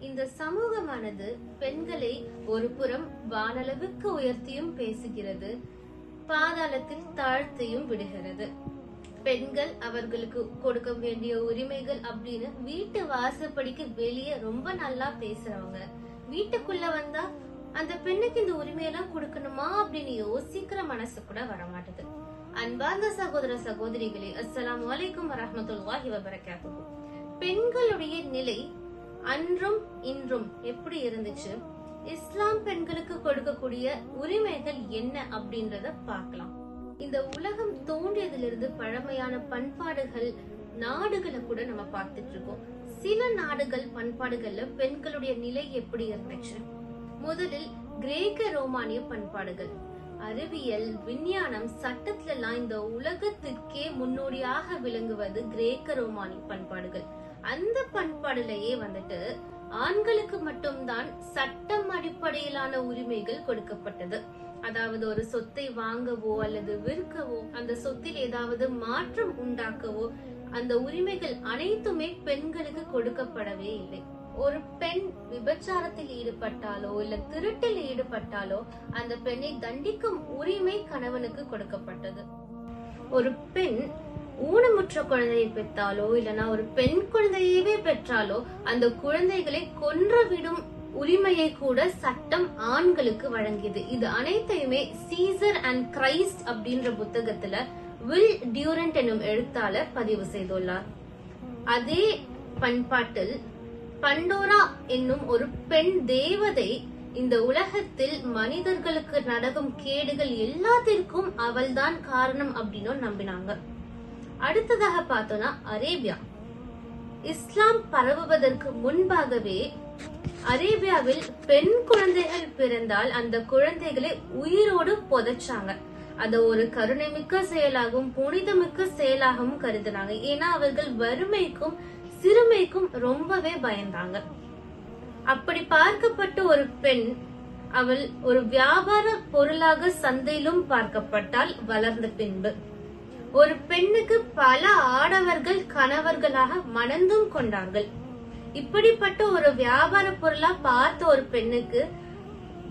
இந்த சமூகமானது பெண்களை ஒரு புறம் வானளவுக்கு உயர்த்தியும் பேசுகிறது, பாதாளத்தில் தாழ்த்தியும் விடுகிறது. பெண்கள் அவர்களுக்கு கொடுக்க வேண்டிய உரிமைகள் அப்படின்னு வீட்டு வாசப்படிக்கு வெளியே ரொம்ப நல்லா பேசுறவங்க, வீட்டுக்குள்ள வந்தா அந்த பெண்ணுக்கு இந்த உரிமையெல்லாம் கொடுக்கணுமா அப்படின்னு யோசிக்கிற மனசு கூட வரமாட்டது. அன்பார்ந்த சகோதர சகோதரிகளே, அஸ்ஸலாமு அலைக்கும் வரஹ்மத்துல்லாஹி வபரகாத்துஹு. பெண்களுடைய நிலை அன்றும் இன்றும் எப்படி இருந்துச்சு, இஸ்லாம் பெண்களுக்கு கொடுக்கக்கூடிய உரிமைகள் என்ன அப்படின்றத பார்க்கலாம். இந்த உலகம் தோன்றியதிலிருந்து பழமையான பண்பாடுகள் நாடுகளை கூட நம்ம பார்த்துட்டு இருக்கோம். சில நாடுகள் பண்பாடுகள்ல பெண்களுடைய நிலை எப்படி இருந்துச்சு? முதலில் கிரேக்க ரோமானிய பண்பாடுகள். அறிவியல், விஞ்ஞானம், சட்டத்துல எல்லாம் இந்த உலகத்திற்கே முன்னோடியாக விளங்குவது கிரேக்க ரோமானிய பண்பாடுகள். அந்த பண்பாடுலயே வந்துட்டு ஆண்களுக்கு மட்டும்தான் சட்டம் அடிப்படையிலான உரிமைகள் கொடுக்கப்பட்டது. அதாவது ஒரு சொத்தை வாங்கவோ அல்லது விற்கவோ, அந்த சொத்தில் ஏதாவது மாற்றம் உண்டாக்கவோ அந்த உரிமைகள் அனைத்துமே பெண்களுக்கு கொடுக்கப்படவே இல்லை. ஒரு பெண் விபச்சாரத்தில் ஈடுபட்டாலோ இல்ல திருட்டில் ஈடுபட்டாலோ அந்த பெண்ணை தண்டிக்கும் உரிமை கணவனுக்கு கொடுக்கப்பட்டது. ஒரு பெண் ஊனமுற்ற குழந்தையை பெற்றாலோ இல்லனா ஒரு பெண் குழந்தையவே பெற்றாலோ அந்த குழந்தைகளை கொன்றுவிடும் உரிமையை கூட சட்டம் ஆண்களுக்கு வழங்கியது. இது அனைத்தையுமே சீசர் அண்ட் கிரைஸ்ட் அப்படின்ற புத்தகத்துல வில் டியூரண்ட் என்னும் எழுத்தாளர் பதிவு செய்துள்ளார். அதே பண்பாட்டில் பண்டோரா என்னும் ஒரு பெண் தேவதை இந்த உலகத்தில் மனிதர்களுக்கு நடக்கும் கேடுகள் எல்லாத்திற்கும் அவள்தான் காரணம் அப்படின்னு நம்பினாங்க. அடுத்ததாக பார்த்தோம்னா அரேபியா. இஸ்லாம் பரவுவதற்கு முன்பாகவே அரேபியாவில் பெண் குழந்தைகள் பிறந்தால் அந்த குழந்தைகளை உயிரோடு புதைச்சாங்க. அத ஒரு கருணைமிக்க செயலாகவும் புனிதமிக்க செயலாகவும் கருதினாங்க. ஏன்னா அவர்கள் வறுமைக்கும் சிறுமைக்கும் ரொம்பவே பயந்தாங்க. அப்படி பார்க்கப்பட்ட ஒரு பெண் அவள் ஒரு வியாபார பொருளாக சந்தையிலும் பார்க்கப்பட்டால் வளர்ந்த பின்பு ஒரு பெண்ணுக்கு பல ஆடவர்கள் கணவர்களாக மணந்தும் கொண்டார்கள். இப்படிப்பட்ட ஒரு வியாபார பொருளா பார்த்த ஒரு பெண்ணுக்கு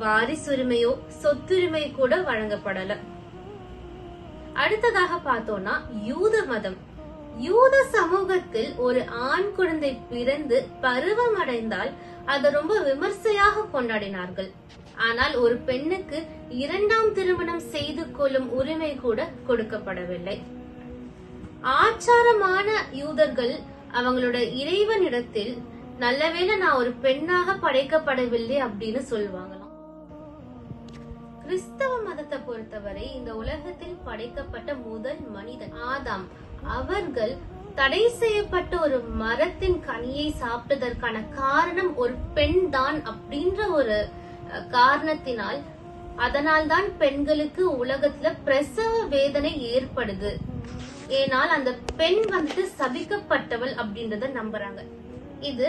வாரிசுரிமையோ சொத்துரிமை கூட வழங்கப்படல. அடுத்ததாக பார்த்தோம்னா யூத மதம். யூத சமூகத்தில் ஒரு ஆண் குழந்தை பிறந்து பருவம் அடைந்தால் அதை ரொம்ப விமர்சையாக கொண்டாடினார்கள். ஆனால் ஒரு பெண்ணுக்கு இரண்டாம் திருமணம் செய்து கொள்ளும் உரிமை கூட கொடுக்கப்படவில்லை. ஆச்சாரமான யூதர்கள் அவங்களோட இறைவனிடத்தில் நல்லவேளை நான் ஒரு பெண்ணாக படைக்கப்படவில்லை அப்படின்னு சொல்லுவாங்களாம். கிறிஸ்தவ மதத்தை பொறுத்தவரை இந்த உலகத்தில் படைக்கப்பட்ட முதல் மனிதன் ஆதாம். அவர்கள் தடை செய்யப்பட்ட ஒரு மரத்தின் கனியை சாப்பிட்டதற்கான காரணம் ஒரு பெண் தான் அப்படின்ற ஒரு காரணத்தினால், அதனால்தான் பெண்களுக்கு உலகத்துல பிரசவ வேதனை ஏற்படுது. ஏனால் அந்த பெண் வந்துட்டு சபிக்கப்பட்டவள் அப்படின்றத நம்புறாங்க. இது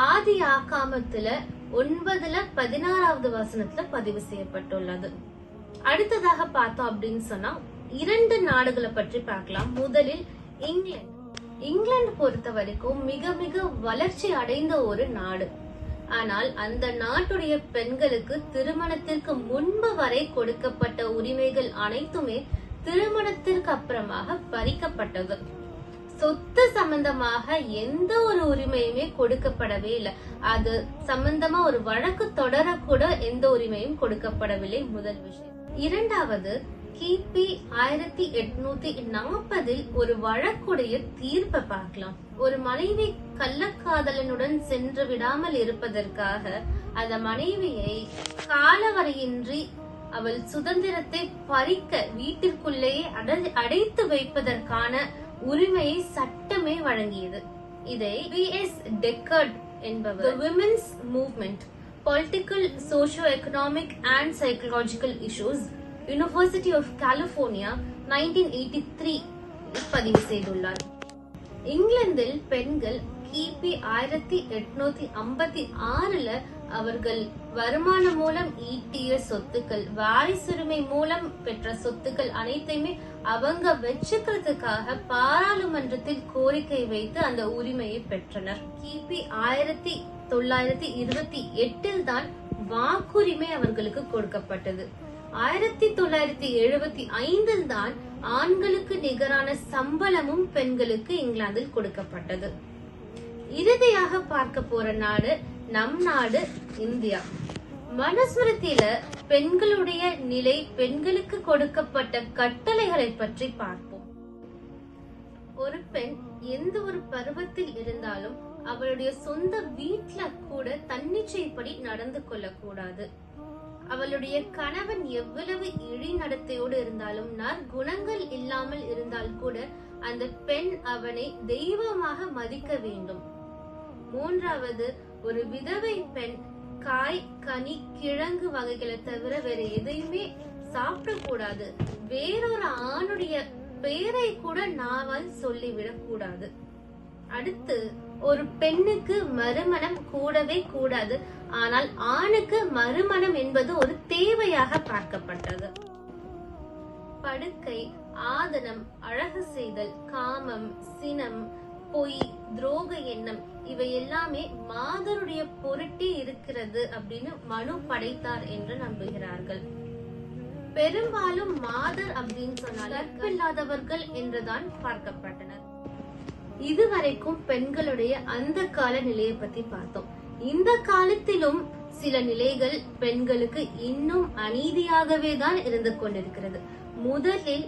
ஆதி ஆகாமத்துல 9:16 வசனத்துல பதிவு செய்யப்பட்டுள்ளது. அடுத்ததாக பார்த்தோம் அப்படின்னு சொன்னா 2 நாடுகளை பற்றி பார்க்கலாம். முதலில் இங்கிலாந்து. இங்கிலாந்து பொறுத்த வரைக்கும் மிக மிக வளர்ச்சி அடைந்த ஒரு நாடு. ஆனால் அந்த நாட்டுடைய பெண்களுக்கு திருமணத்திற்கு முன்பு வரை கொடுக்கப்பட்ட உரிமைகள் அனைத்துமே திருமணத்திற்கு அப்புறமாக பறிக்கப்பட்டது. சொத்து சம்பந்தமாக எந்த ஒரு உரிமையுமே கொடுக்கப்படவே இல்லை. அது சம்பந்தமா ஒரு வழக்கு தொடரக்கூட எந்த உரிமையும் கொடுக்கப்படவில்லை. முதல் விஷயம். இரண்டாவது, கிபி 1840 ஒரு வழக்குடைய தீர்ப்பை பார்க்கலாம். ஒரு மனைவி கள்ளக்காதலனுடன் சென்று விடாமல் இருப்பதற்காக அந்த மனைவியை காலவரையின்றி அவள் சுதந்திரத்தை பறிக்க வீட்டிற்குள்ளேயே அடைத்து வைப்பதற்கான உரிமையை சட்டமே வழங்கியது. இதை V.S. டெக்கர்ட் என்பவர் The Women's Movement, Political, Socio-Economic and Psychological Issues, University of California, 1983 பதிவு செய்துள்ளார். இங்கிலாந்தில் பெண்கள் கிபி 1856 அவர்கள் வருமானம் மூலம் ஈட்டிய சொத்துக்கள், வாரிசுரிமை மூலம் பெற்ற சொத்துக்கள் அனைத்தையுமே அவங்க வச்சுக்கிறதுக்காக பாராளுமன்றத்தில் கோரிக்கை வைத்து அந்த உரிமையை பெற்றனர். கிபி 1928 தான் வாக்குரிமை அவர்களுக்கு கொடுக்கப்பட்டது. 1975 தான் ஆண்களுக்கு நிகரான சம்பளமும் பெண்களுக்கு இங்கிலாந்தில் கொடுக்கப்பட்டது. இறுதியாக பார்க்க போற நாடு நம் நாடு இந்தியா. மனுஸ்மிருதியில பெண்களுடைய நிலை, பெண்களுக்கு கொடுக்கப்பட்ட கட்டளைகளை பற்றி பார்ப்போம். ஒரு பெண் எந்த ஒரு பருவத்தில் இருந்தாலும் அவளுடைய சொந்த வீட்டுல கூட தன்னிச்சைப்படி நடந்து கொள்ளக்கூடாது. அவளுடைய கணவன் எவ்வளவு இழி நடத்தையோடு இருந்தாலும், நற்குணங்கள் இல்லாமல் இருந்தால் கூட அந்த பெண் அவனை தெய்வமாக மதிக்க வேண்டும். மூன்றாவது, ஒரு விதவை பெண் காய், கனி, கிழங்கு வகைகளை தவிர வேற எதையுமே சாப்பிடக்கூடாது. வேறொரு ஆணுடைய பெயரை கூட நாவால் சொல்லிவிடக் கூடாது. அடுத்து, ஒரு பெண்ணுக்கு மறுமணம் கூடவே கூடாது. ஆனால் ஆணுக்கு மறுமணம் என்பது ஒரு தேவையாக பார்க்கப்பட்டது. படுக்கை, ஆதனம், அழகு செய்தல், காமம், சினம், பொய், துரோக எண்ணம் இவை எல்லாமே மாதருடைய பொருட்டே இருக்கிறது அப்படின்னு மனு படைத்தார் என்று நம்புகிறார்கள். பெரும்பாலும் மாதர் அப்படின்னு சொன்னால் இல்லாதவர்கள் என்றுதான் பார்க்கப்பட்டனர். இதுவரைக்கும் பெண்களுடைய அந்த கால நிலையை பத்தி பார்த்தோம். இந்த காலத்திலும் சில நிலைகள் பெண்களுக்கு இன்னும் அநீதியாகவே தான் இருந்து கொண்டிருக்கிறது. முதலில்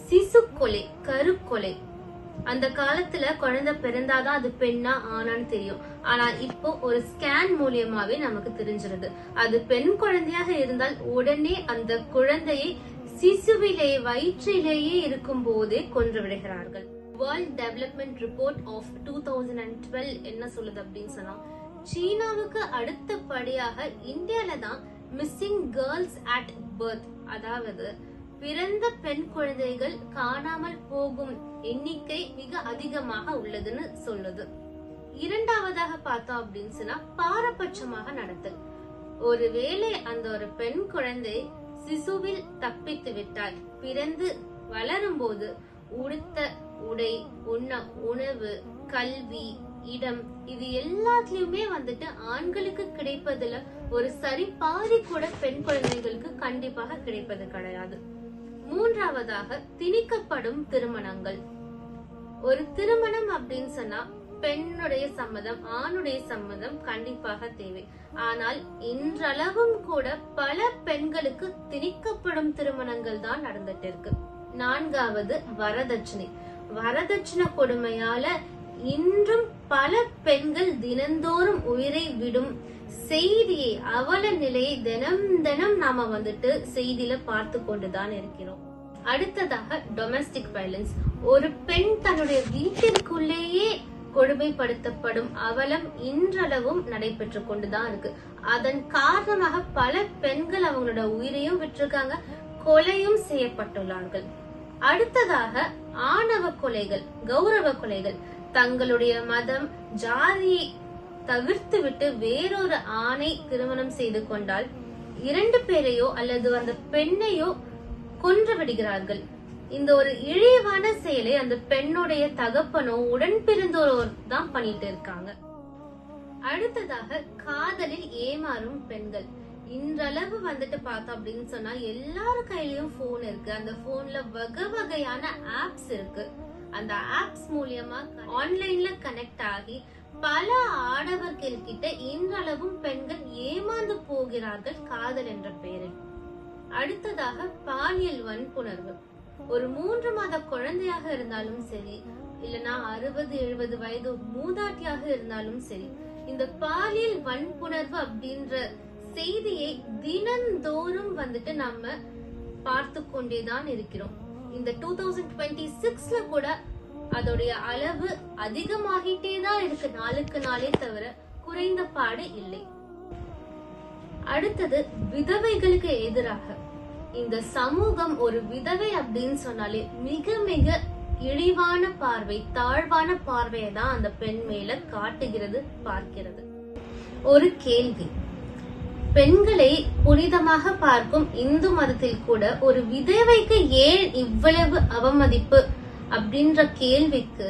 சிசு கொலை, கருக்கொலை. அந்த காலத்துல குழந்தை பிறந்தாதான் அது பெண்ணா ஆனான்னு தெரியும். ஆனா இப்போ ஒரு ஸ்கேன் மூலியமாவே நமக்கு தெரிஞ்சிருது. அது பெண் குழந்தையாக இருந்தால் உடனே அந்த குழந்தையை சிசுவிலே, வயிற்றிலேயே இருக்கும் போதே கொன்று விடுகிறார்கள். வேர்ல்ட் டெவலப்மெண்ட் ரிப்போர்ட் ஆஃப் 2012 என்ன சொல்லுது அப்படின்னு சொன்னா, சீனாவுக்கு அடுத்தபடியாக இந்தியால தான் மிஸ்ஸிங் கேர்ள்ஸ் அட் பர்த், அதாவது பிறந்த பெண் குழந்தைகள் காணாமல் போகும் எண்ணிக்கை மிக அதிகமாக உள்ளதுன்னு சொல்லுது. இரண்டாவதாக பார்த்தோம் அப்படின்னு சொன்னா, பாரபட்சமாக நடத்தல். ஒருவேளை அந்த ஒரு பெண் குழந்தை சிசுவில் தப்பித்து விட்டால், பிறந்து வளரும் போது உடுத்த உடை, உண்ண உணவு, கல்வி, இடம் இது எல்லாத்துலயுமே வந்துட்டு ஆண்களுக்கு கிடைப்பதுல ஒரு சரி பாதி கூட பெண் குழந்தைகளுக்கு கண்டிப்பாக கிடைப்பது கிடையாது. மூன்றாவதாக திணிக்கப்படும் திருமணங்கள். ஒரு திருமணம் அப்படின்னு சொன்னா பெண்ணுடைய சம்மதம், ஆணுடைய சம்மதம் கண்டிப்பாக தேவை. ஆனால் இன்றளவும் கூட பல பெண்களுக்கு திணிக்கப்படும் திருமணங்கள் தான் நடந்துட்டு இருக்கு. நான்காவது, வரதட்சணை. வரதட்சணை கொடுமையால இன்றும் பல பெண்கள் தினந்தோறும் உயிரை விடும் செய்தியை, அவல நிலையை தினம் தினம் நாம வந்துட்டு செய்தியில பார்த்து கொண்டுதான் இருக்கிறோம். அடுத்ததாக டொமஸ்டிக் வயலன்ஸ். ஒரு பெண் தன்னுடைய வீட்டிற்குள்ளேயே கொடுமைப்படுத்தப்படும் அவலம் இன்றளவும் நடைபெற்று கொண்டுதான் இருக்கு. அதன் காரணமாக பல பெண்கள் அவங்களோட உயிரையும் விட்டிருக்காங்க, கொலையும் செய்யப்பட்டுள்ளார்கள். அடுத்ததாக ஆணவ கொலைகள், கௌரவ கொலைகள். தங்களுடைய மதம், ஜாதியை தவிர்த்து விட்டு வேறொரு ஆணை திருமணம் செய்து கொண்டால் 2 பேரையோ அல்லது அந்த பெண்ணையோ கொன்று விடுகிறார்கள். இந்த ஒரு இழிவான செயலை அந்த பெண்ணுடைய தகப்பனோ உடன் பிறந்தோர் தான் பண்ணிட்டு இருக்காங்க. அடுத்ததாக காதலில் ஏமாறும் பெண்கள். இன்றளவு வந்துட்டு பார்த்தோம் அப்படின்னு சொன்னா எல்லாரு கையிலயும் போன் இருக்கு. அந்த போன்ல வகை வகையான ஆப்ஸ் இருக்கு. அந்த ஆப்ஸ் மூலியமா ஆன்லைன்ல கனெக்ட் ஆகி பல ஆடவர்கள் கிட்ட இன்றளவும் பெண்கள் ஏமாந்து போகிறார்கள் காதல் என்ற பெயரில். அடுத்ததாக பாலியல் வன்புணர்வு. ஒரு 3 மாத குழந்தையாக இருந்தாலும் சரி, இல்லனா 60-70 வயது மூதாட்டியாக இருந்தாலும் சரி, இந்த பாலியல் வன்புணர்வு அப்படின்ற செய்தியை தினந்தோறும் வந்துட்டு நம்ம பார்த்து கொண்டேதான் இருக்கிறோம். இந்த 2026ல கூட அதோடைய அளவு அதிகமாகிட்டேதான் இருக்கு, நாளுக்கு நாளே தவிர குறைந்த பாடு இல்லை. அடுத்தது விதவைகளுக்கு எதிராக. இந்த சமூகம் ஒரு விதவை அப்படின்னு சொன்னாலே மிக மிக இழிவான பார்வை, தாழ்வான பார்வையை தான் அந்த பெண் மேல காட்டுகிறது, பார்க்கிறது. ஒரு கேள்வி, பெண்களை புனிதமாக பார்க்கும் இந்து மதத்தில் கூட ஒரு விதவைக்கு ஏன் இவ்வளவு அவமதிப்பு அப்படின்ற கேள்விக்கு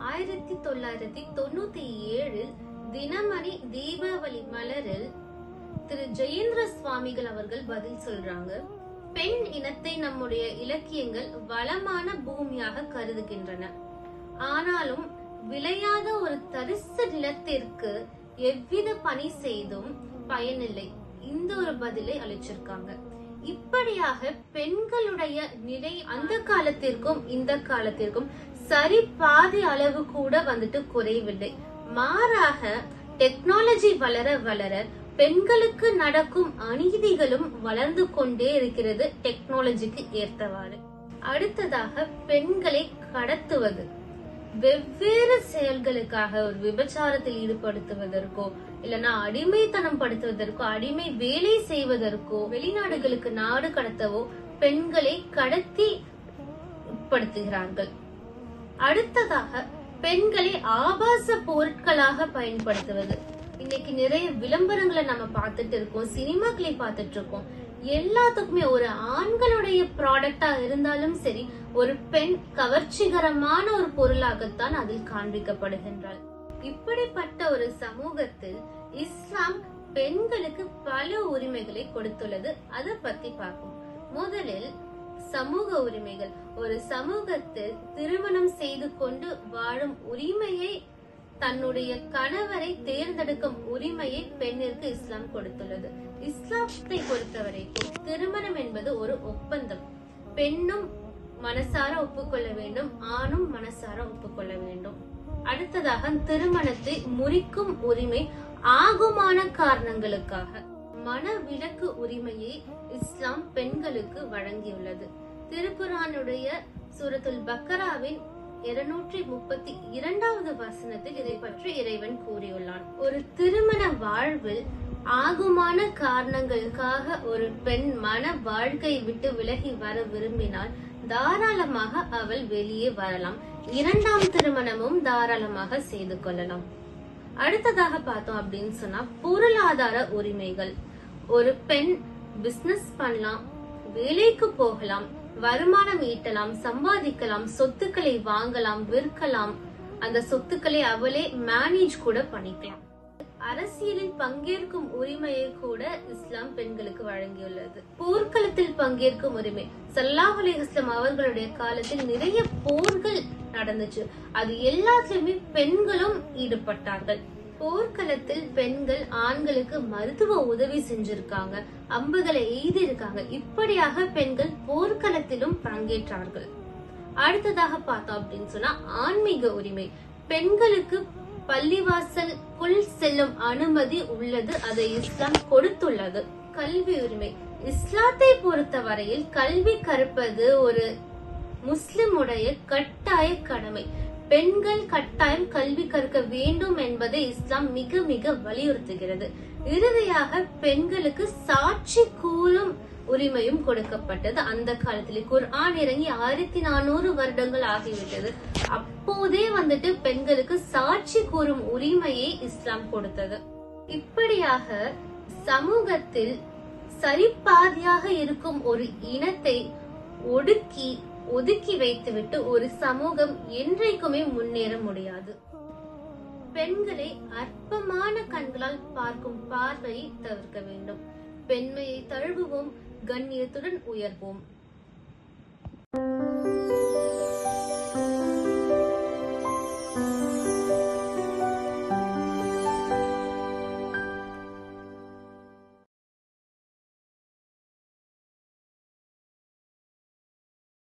1997 தினமணி தீபாவளி மலரில் திரு ஜெயேந்திர சுவாமிகள் அவர்கள் பதில் சொல்றாங்க. பெண் இனத்தை நம்முடைய இலக்கியங்கள் வளமான பூமியாக கருதுகின்றன. ஆனாலும் விளையாத ஒரு தரிசு நிலத்திற்கு எவ்வித பணி செய்தும் பயனில்லை. இந்த ஒரு பதிலை அளிச்சிருக்காங்க. இப்படியாக பெண்களுடைய நிலை அந்த காலத்திற்கும் இந்த காலத்திற்கும் சரி பாதி அளவு கூட குறையவில்லை. மாறாக டெக்னாலஜி வளர வளர பெண்களுக்கு நடக்கும் அநீதிகளும் வளர்ந்து கொண்டே இருக்கிறது டெக்னாலஜிக்கு ஏற்றவாறு. அடுத்ததாக பெண்களை கடத்துவது, வெவ்வேறு செயல்களுக்காக ஒரு விபச்சாரத்தில் ஈடுபடுத்துவதற்கோ இல்லனா அடிமைத்தனம் படுத்துவதற்கோ அடிமை வேலை செய்வதற்கோ வெளிநாடுகளுக்கு நாடு கடத்தவோ பெண்களை கடத்தி படுத்துகிறார்கள். அடுத்ததாக பெண்களை ஆபாச பொருட்களாக பயன்படுத்துவது. இன்னைக்கு நிறைய விளம்பரங்களை நம்ம பார்த்துட்டு இருக்கோம், சினிமாக்களை பார்த்துட்டு இருக்கோம். எல்லாத்துக்குமே ஒரு ஆண்களுடைய ப்ராடக்டா இருந்தாலும் சரி, ஒரு பெண் கவர்ச்சிகரமான ஒரு பொருளாகத்தான் அதில் காண்பிக்கப்படுகின்றாள். இப்படிப்பட்ட ஒரு சமூகத்தில் இஸ்லாம் பெண்களுக்கு பல உரிமைகளை கொடுத்துள்ளது. அதை பத்தி பார்ப்போம். முதலில் சமூக உரிமைகள். ஒரு சமூகத்தில் திருமணம் செய்து கொண்டு வாழும் உரிமையை, தன்னுடைய கணவரை தேர்ந்தெடுக்கும் உரிமையை பெண்ணிற்கு இஸ்லாம் கொடுத்துள்ளது. இஸ்லாத்தை பொறுத்தவரைக்கும் திருமணம் என்பது ஒரு ஒப்பந்தம். பெண்ணும் மனசார ஒப்புக்கொள்ள வேண்டும், ஆணும் மனசார ஒப்புக்கொள்ள வேண்டும். அடுத்ததாக திருமணத்தை முறிக்கும் உரிமை ஆகுமான காரணங்களுக்காக. மனவிலக்கு உரிமையை இஸ்லாம் பெண்களுக்கு வழங்கியுள்ளது. திருக்குர்ஆனுடைய சூரத்துல் பக்கராவின் 232வது வசனத்தில் இதை பற்றி இறைவன் கூறியுள்ளான். ஒரு திருமண வாழ்வில் ஆகுமான காரணங்களுக்காக ஒரு பெண் மன வாழ்க்கை விட்டு விலகி வர விரும்பினால் தாராளமாக அவள் வெளியே வரலாம். 2ஆம் திருமணமும் தாராளமாக செய்து கொள்ளலாம். அடுத்ததாக பார்த்தோம் அப்படின்னு சொன்னா பொருளாதார உரிமைகள். ஒரு பெண் பிசினஸ் பண்ணலாம், வேலைக்கு போகலாம், வருமானம் ஈட்டலாம், சம்பாதிக்கலாம், சொத்துக்களை வாங்கலாம், விற்கலாம், அந்த சொத்துக்களை அவளே மேனேஜ் கூட பண்ணிக்கலாம். அரசியலில் பங்கேற்கும் உரிமையை கூட இஸ்லாம் பெண்களுக்கு வழங்கியுள்ளது. போர்க்களத்தில் பங்கேற்கும் உரிமை. ஸல்லல்லாஹு அலைஹி வஸல்லம் அவர்களுடைய காலத்தில் நிறைய போர்கள் நடந்துச்சு. அது எல்லாத்துலயுமே பெண்களும் ஈடுபட்டார்கள். போர்க்களத்தில் பெண்கள் ஆண்களுக்கு மருத்துவ உதவி செஞ்சிருக்காங்க, அம்புகளை எய்தி இருக்காங்க. இப்படியாக பெண்கள் போர்க்களத்திலும் பங்கேற்றார்கள். அடுத்ததாக பார்த்தோம் அப்படின்னு சொன்னா ஆன்மீக உரிமை. பெண்களுக்கு பள்ளிவாசலுக்குள் செல்லும் அனுமதி உள்ளது, அதை இஸ்லாம் கொடுத்துள்ளது. கல்வி உரிமை. இஸ்லாத்தை பொறுத்தவரையில் கல்வி கற்பது ஒரு முஸ்லிமுடைய கட்டாய கடமை. பெண்கள் கட்டாயம் கல்வி கற்க வேண்டும் என்பதை இஸ்லாம் மிக மிக வலியுறுத்துகிறது. இறுதியாக பெண்களுக்கு சாட்சி கூறும் உரிமையும் கொடுக்கப்பட்டது. அந்த காலத்தில் குர்ஆன் இறங்கி 1400 வருடங்கள் ஆகிவிட்டது. அப்போதே பெண்களுக்கு சாட்சி கூறும் உரிமையை இஸ்லாம் கொடுத்தது. இப்படியாக சமூகத்தில் சரிபாதியாக இருக்கும் ஒரு இனத்தை ஒதுக்கி வைத்துவிட்டு ஒரு சமூகம் என்றைக்குமே முன்னேற முடியாது. பெண்களை அற்பமான கண்களால் பார்க்கும் பார்வையை தவிர்க்க வேண்டும். பெண்மையை தழுவுவோம், கண்ணியத்துடன் உயர்வோம்.